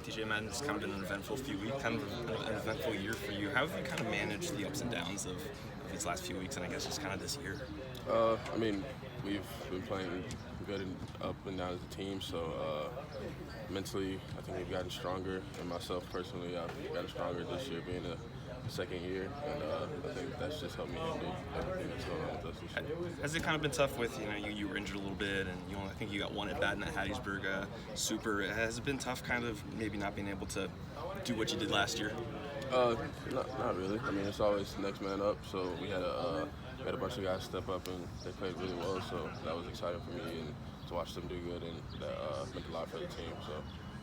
TJ Madden, it's kind of been an eventful few weeks, kind of an eventful year for you. How have you kind of managed the ups and downs of these last few weeks, and I guess just kind of this year? I mean, we've been playing good and up and down as a team, so mentally, I think we've gotten stronger, and myself personally, I've gotten stronger this year being a second year, and I think that's just helped me handle everything that's going on with us this year. Has it kind of been tough with, you were injured a little bit, and I think you got one at bat in that Hattiesburg Super. Has it been tough kind of maybe not being able to do what you did last year? Not really. I mean, it's always next man up, so we had a bunch of guys step up, and they played really well, so that was exciting for me, and to watch them do good, and that meant a lot for the team, so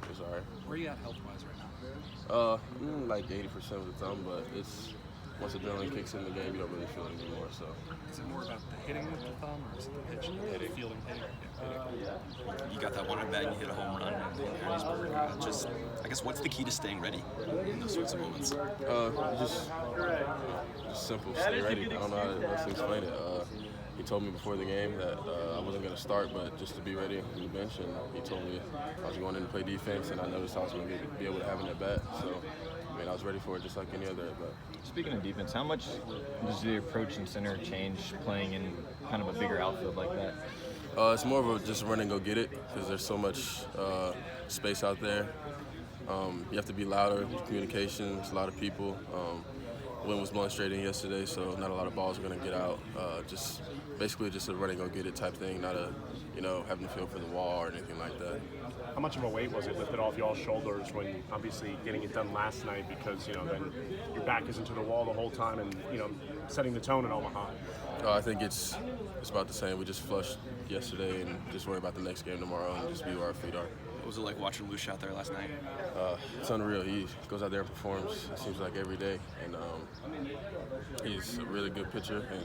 it was all right. Where are you at health-wise right now? I'm like 80% of the thumb, but it's once adrenaline kicks in the game, you don't really feel it anymore. So is it more about the hitting with the thumb, or is it the pitch, the fielding, hitting? You got that one at bat, and you hit a home run in Hattiesburg. I guess, what's the key to staying ready in those sorts of moments? Just simple, stay ready. I don't know how else to explain it. He told me before the game that I wasn't going to start, but just to be ready on the bench, and he told me I was going in to play defense, and I noticed I was going to be able to have an at-bat. So, I mean, I was ready for it just like any other at-bat. Speaking of defense, how much does the approach in center change playing in kind of a bigger outfield like that? It's more of a just run and go get it, because there's so much space out there. You have to be louder with communications, a lot of people. Wind was blowing straight in yesterday, so not a lot of balls are going to get out. Basically just a run and go get it type thing, not having to feel for the wall or anything like that. How much of a weight was it lifted off y'all's shoulders when obviously getting it done last night, because then your back isn't to the wall the whole time, and setting the tone in Omaha? I think it's about the same. We just flushed yesterday and just worry about the next game tomorrow and just be where our feet are. What was it like watching Luce out there last night? It's unreal. He goes out there and performs, it seems like, every day. And he's a really good pitcher. And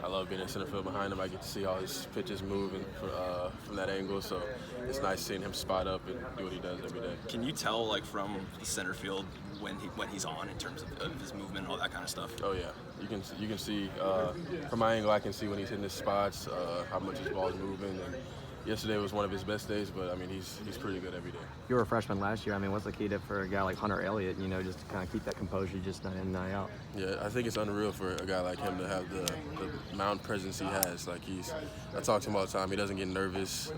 I love being in center field behind him. I get to see all his pitches moving from that angle. So it's nice seeing him spot up and do what he does every day. Can you tell, from the center field when he's on in terms of his movement and all that kind of stuff? Oh, yeah. You can see from my angle, I can see when he's hitting his spots, how much his ball is moving. And yesterday was one of his best days, but I mean, he's pretty good every day. You were a freshman last year. I mean, what's the key for a guy like Hunter Elliott, just to kind of keep that composure just night in, night out? Yeah, I think it's unreal for a guy like him to have the mound presence he has. I talk to him all the time. He doesn't get nervous.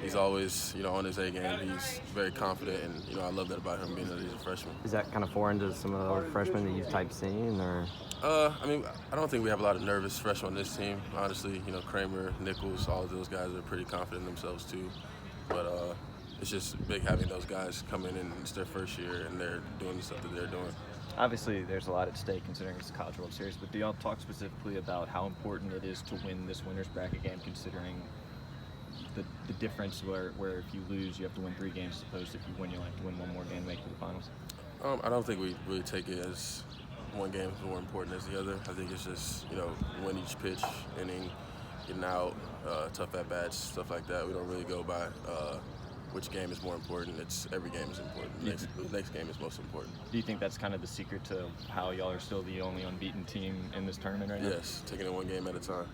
He's always, on his A game. He's very confident, and, I love that about him being that he's a freshman. Is that kind of foreign to some of the other freshmen that you've seen, or? I mean, I don't think we have a lot of nervous freshmen on this team. Honestly, Kramer, Nichols, all of those guys are pretty confident in themselves too. But it's just big having those guys come in and it's their first year and they're doing the stuff that they're doing. Obviously, there's a lot at stake considering it's the College World Series, but do y'all talk specifically about how important it is to win this winner's bracket game, considering the difference where if you lose, you have to win 3 games, as opposed to if you win, you have to win one more game to make it to the finals? I don't think we really take it as one game is more important as the other. I think it's just, win each pitch, inning, getting out, tough at-bats, stuff like that. We don't really go by which game is more important. It's every game is important. The next game is most important. Do you think that's kind of the secret to how y'all are still the only unbeaten team in this tournament right now? Yes, taking it one game at a time.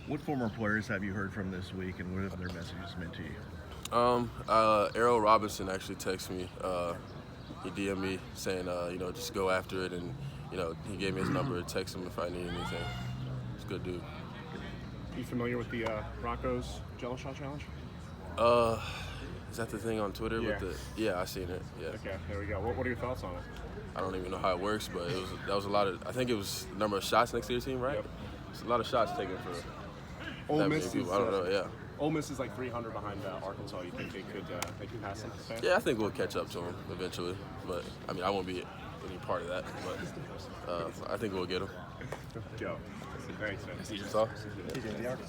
What former players have you heard from this week, and what have their messages meant to you? Errol Robinson actually texted me. He DM'd me saying, just go after it, and he gave me his number. Text him if I need anything. He's a good dude. You familiar with the Rocco's Jello Shot Challenge? Is that the thing on Twitter? Yeah. Yeah, I seen it. Yeah. Okay, there we go. What are your thoughts on it? I don't even know how it works, but that was a lot of. I think it was the number of shots next to your team, right? Yep. It's a lot of shots taken for Ole that Miss many people. I don't know. Yeah. Ole Miss is like 300 behind Arkansas. You think they could pass them? Yeah, I think we'll catch up to them eventually. But I mean, I won't be any part of that. But I think we'll get them. Joe. Thanks, man. That's all.